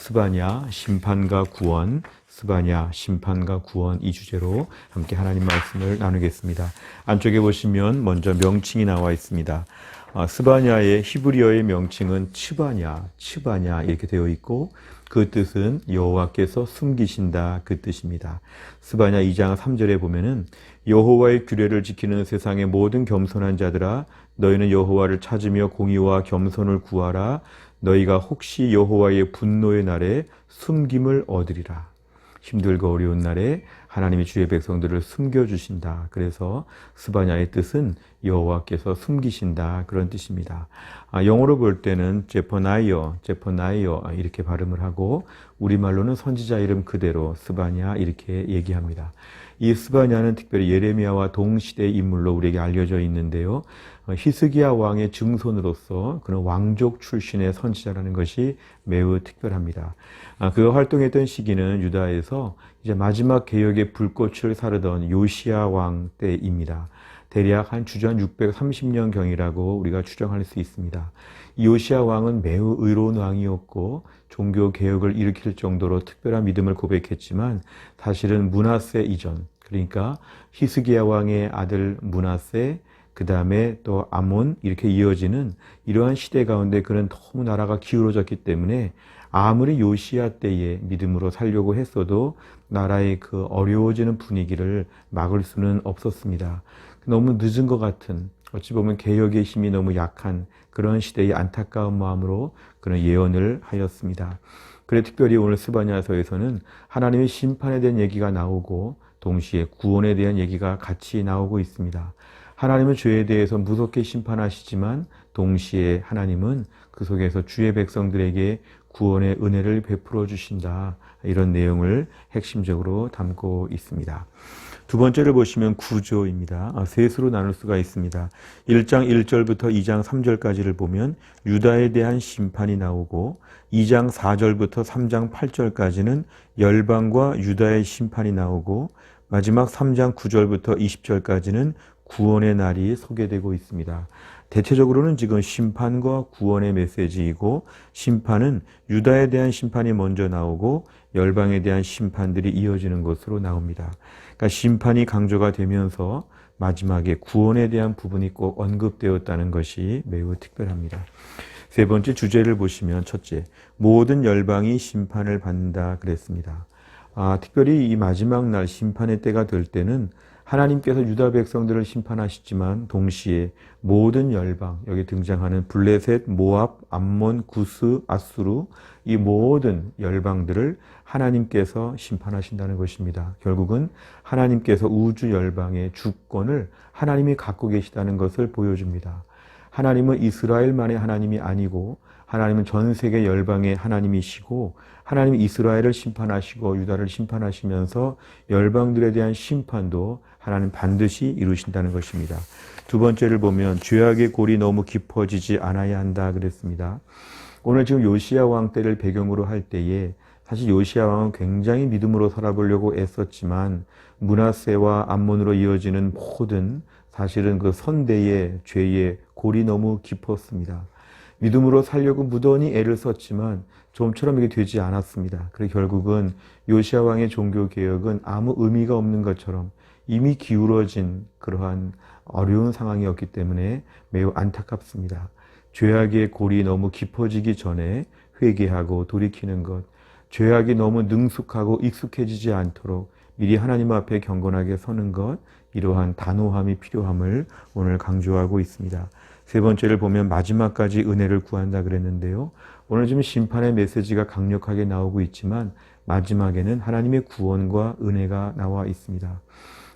스바냐 심판과 구원, 스바냐 심판과 구원 이 주제로 함께 하나님 말씀을 나누겠습니다. 안쪽에 보시면 먼저 명칭이 나와 있습니다. 스바냐의 히브리어의 명칭은 츠바냐 이렇게 되어 있고 그 뜻은 여호와께서 숨기신다 그 뜻입니다. 스바냐 2장 3절에 보면은 여호와의 규례를 지키는 세상의 모든 겸손한 자들아 너희는 여호와를 찾으며 공의와 겸손을 구하라. 너희가 혹시 여호와의 분노의 날에 숨김을 얻으리라. 힘들고 어려운 날에 하나님이 주의 백성들을 숨겨주신다. 그래서 스바냐의 뜻은 여호와께서 숨기신다 그런 뜻입니다. 영어로 볼 때는 제퍼나이어 이렇게 발음을 하고 우리말로는 선지자 이름 그대로 스바냐 이렇게 얘기합니다. 이 스바냐는 특별히 예레미야와 동시대의 인물로 우리에게 알려져 있는데요. 히스기야 왕의 증손으로서 그런 왕족 출신의 선지자라는 것이 매우 특별합니다. 그가 활동했던 시기는 유다에서 이제 마지막 개혁의 불꽃을 사르던 요시야 왕 때입니다. 대략 한 주전 630년경이라고 우리가 추정할 수 있습니다. 이 요시야 왕은 매우 의로운 왕이었고 종교 개혁을 일으킬 정도로 특별한 믿음을 고백했지만 사실은 므낫세 이전, 그러니까 히스기야 왕의 아들 므낫세, 그 다음에 또 아몬 이렇게 이어지는 이러한 시대 가운데 그는 너무 나라가 기울어졌기 때문에 아무리 요시야 때에 믿음으로 살려고 했어도 나라의 그 어려워지는 분위기를 막을 수는 없었습니다. 너무 늦은 것 같은, 어찌 보면 개혁의 힘이 너무 약한 그런 시대의 안타까운 마음으로 그런 예언을 하였습니다. 그래 특별히 오늘 스바냐서에서는 하나님의 심판에 대한 얘기가 나오고 동시에 구원에 대한 얘기가 같이 나오고 있습니다. 하나님은 죄에 대해서 무섭게 심판하시지만 동시에 하나님은 그 속에서 주의 백성들에게 구원의 은혜를 베풀어 주신다. 이런 내용을 핵심적으로 담고 있습니다. 두 번째를 보시면 구조입니다. 셋으로 나눌 수가 있습니다. 1장 1절부터 2장 3절까지를 보면 유다에 대한 심판이 나오고 2장 4절부터 3장 8절까지는 열방과 유다의 심판이 나오고 마지막 3장 9절부터 20절까지는 구원의 날이 소개되고 있습니다. 대체적으로는 지금 심판과 구원의 메시지이고 심판은 유다에 대한 심판이 먼저 나오고 열방에 대한 심판들이 이어지는 것으로 나옵니다. 그러니까 심판이 강조가 되면서 마지막에 구원에 대한 부분이 꼭 언급되었다는 것이 매우 특별합니다. 세 번째 주제를 보시면 첫째, 모든 열방이 심판을 받는다 그랬습니다. 특별히 이 마지막 날 심판의 때가 될 때는 하나님께서 유다 백성들을 심판하시지만 동시에 모든 열방, 여기 등장하는 블레셋, 모압, 암몬, 구스, 아수르 이 모든 열방들을 하나님께서 심판하신다는 것입니다. 결국은 하나님께서 우주 열방의 주권을 하나님이 갖고 계시다는 것을 보여줍니다. 하나님은 이스라엘만의 하나님이 아니고 하나님은 전 세계 열방의 하나님이시고 하나님이 이스라엘을 심판하시고 유다를 심판하시면서 열방들에 대한 심판도 하나님 반드시 이루신다는 것입니다. 두 번째를 보면 죄악의 골이 너무 깊어지지 않아야 한다 그랬습니다. 오늘 지금 요시야 왕 때를 배경으로 할 때에 사실 요시야 왕은 굉장히 믿음으로 살아보려고 애썼지만 므낫세와 암몬으로 이어지는 모든 사실은 그 선대의 죄의 골이 너무 깊었습니다. 믿음으로 살려고 무던히 애를 썼지만 좀처럼 이게 되지 않았습니다. 그래서 결국은 요시야 왕의 종교개혁은 아무 의미가 없는 것처럼 이미 기울어진 그러한 어려운 상황이었기 때문에 매우 안타깝습니다. 죄악의 골이 너무 깊어지기 전에 회개하고 돌이키는 것, 죄악이 너무 능숙하고 익숙해지지 않도록 미리 하나님 앞에 경건하게 서는 것, 이러한 단호함이 필요함을 오늘 강조하고 있습니다. 세 번째를 보면 마지막까지 은혜를 구한다 그랬는데요. 오늘 지금 심판의 메시지가 강력하게 나오고 있지만 마지막에는 하나님의 구원과 은혜가 나와 있습니다.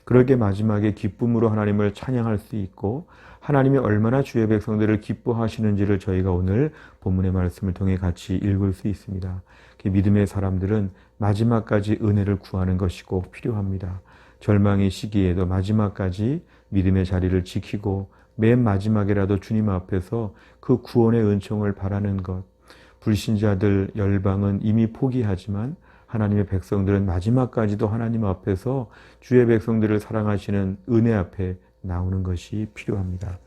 그렇게 마지막에 기쁨으로 하나님을 찬양할 수 있고 하나님이 얼마나 주의 백성들을 기뻐하시는지를 저희가 오늘 본문의 말씀을 통해 같이 읽을 수 있습니다. 믿음의 사람들은 마지막까지 은혜를 구하는 것이 꼭 필요합니다. 절망의 시기에도 마지막까지 믿음의 자리를 지키고 맨 마지막이라도 주님 앞에서 그 구원의 은총을 바라는 것. 불신자들 열방은 이미 포기하지만 하나님의 백성들은 마지막까지도 하나님 앞에서 주의 백성들을 사랑하시는 은혜 앞에 나오는 것이 필요합니다.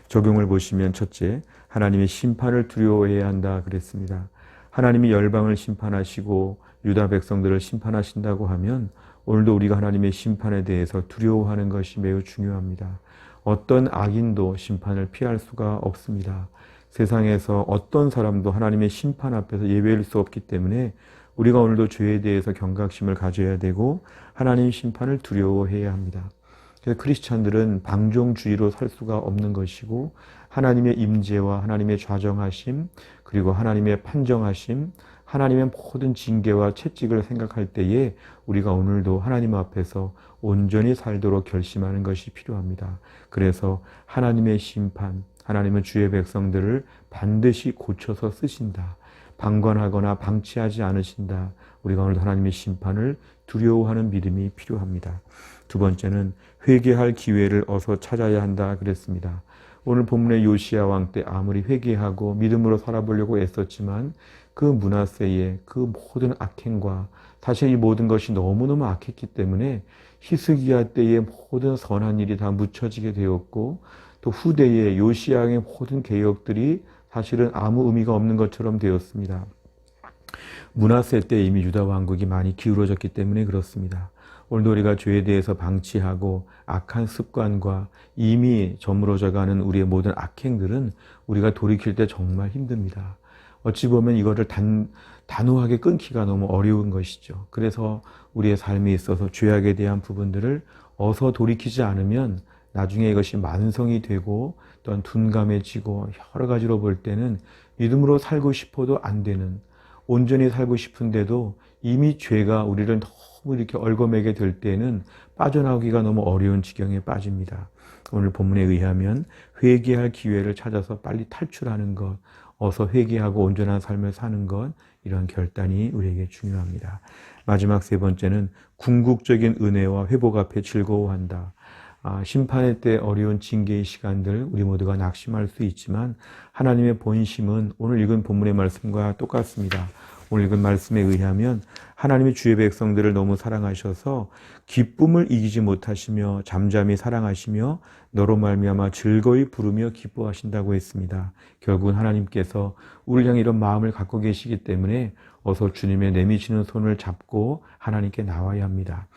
적용을 보시면 첫째, 하나님의 심판을 두려워해야 한다 그랬습니다. 하나님이 열방을 심판하시고 유다 백성들을 심판하신다고 하면 오늘도 우리가 하나님의 심판에 대해서 두려워하는 것이 매우 중요합니다. 어떤 악인도 심판을 피할 수가 없습니다. 세상에서 어떤 사람도 하나님의 심판 앞에서 예외일 수 없기 때문에 우리가 오늘도 죄에 대해서 경각심을 가져야 되고 하나님의 심판을 두려워해야 합니다. 그래서 크리스찬들은 방종주의로 살 수가 없는 것이고 하나님의 임재와 하나님의 좌정하심 그리고 하나님의 판정하심 하나님의 모든 징계와 채찍을 생각할 때에 우리가 오늘도 하나님 앞에서 온전히 살도록 결심하는 것이 필요합니다. 그래서 하나님의 심판, 하나님은 주의 백성들을 반드시 고쳐서 쓰신다. 방관하거나 방치하지 않으신다. 우리가 오늘도 하나님의 심판을 두려워하는 믿음이 필요합니다. 두 번째는 회개할 기회를 어서 찾아야 한다 그랬습니다. 오늘 본문의 요시야 왕 때 아무리 회개하고 믿음으로 살아보려고 애썼지만 그 므낫세의 그 모든 악행과 사실 이 모든 것이 너무너무 악했기 때문에 히스기야 때의 모든 선한 일이 다 묻혀지게 되었고 또 후대의 요시야의 모든 개혁들이 사실은 아무 의미가 없는 것처럼 되었습니다. 므낫세 때 이미 유다 왕국이 많이 기울어졌기 때문에 그렇습니다. 오늘도 우리가 죄에 대해서 방치하고 악한 습관과 이미 저물어져가는 우리의 모든 악행들은 우리가 돌이킬 때 정말 힘듭니다. 어찌 보면 이거를 단호하게 끊기가 너무 어려운 것이죠. 그래서 우리의 삶에 있어서 죄악에 대한 부분들을 어서 돌이키지 않으면 나중에 이것이 만성이 되고 또한 둔감해지고 여러 가지로 볼 때는 믿음으로 살고 싶어도 안 되는 온전히 살고 싶은데도 이미 죄가 우리를 너무 이렇게 얽어매게 될 때는 빠져나오기가 너무 어려운 지경에 빠집니다. 오늘 본문에 의하면 회개할 기회를 찾아서 빨리 탈출하는 것, 어서 회개하고 온전한 삶을 사는 것, 이런 결단이 우리에게 중요합니다. 마지막 세 번째는 궁극적인 은혜와 회복 앞에 즐거워한다. 심판의 때 어려운 징계의 시간들 우리 모두가 낙심할 수 있지만 하나님의 본심은 오늘 읽은 본문의 말씀과 똑같습니다. 오늘 읽은 말씀에 의하면 하나님이 주의 백성들을 너무 사랑하셔서 기쁨을 이기지 못하시며 잠잠히 사랑하시며 너로 말미암아 즐거이 부르며 기뻐하신다고 했습니다. 결국은 하나님께서 우리를 향해 이런 마음을 갖고 계시기 때문에 어서 주님의 내미시는 손을 잡고 하나님께 나와야 합니다.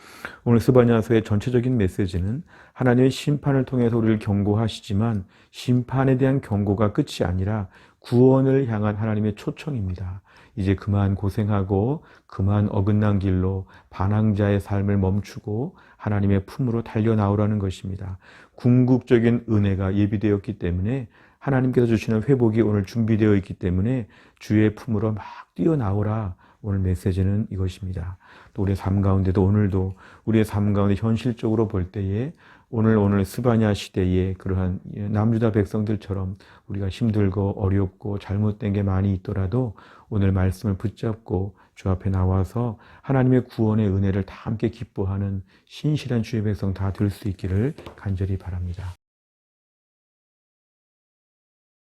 오늘 스바냐서의 전체적인 메시지는 하나님의 심판을 통해서 우리를 경고하시지만 심판에 대한 경고가 끝이 아니라 구원을 향한 하나님의 초청입니다. 이제 그만 고생하고 그만 어긋난 길로 반항자의 삶을 멈추고 하나님의 품으로 달려나오라는 것입니다. 궁극적인 은혜가 예비되었기 때문에 하나님께서 주시는 회복이 오늘 준비되어 있기 때문에 주의 품으로 막 뛰어나오라. 오늘 메시지는 이것입니다. 또 우리의 삶 가운데도 오늘도 우리의 삶 가운데 현실적으로 볼 때에 오늘 스바냐 시대에 그러한 남유다 백성들처럼 우리가 힘들고 어렵고 잘못된 게 많이 있더라도 오늘 말씀을 붙잡고 주 앞에 나와서 하나님의 구원의 은혜를 다 함께 기뻐하는 신실한 주의 백성 다 될 수 있기를 간절히 바랍니다.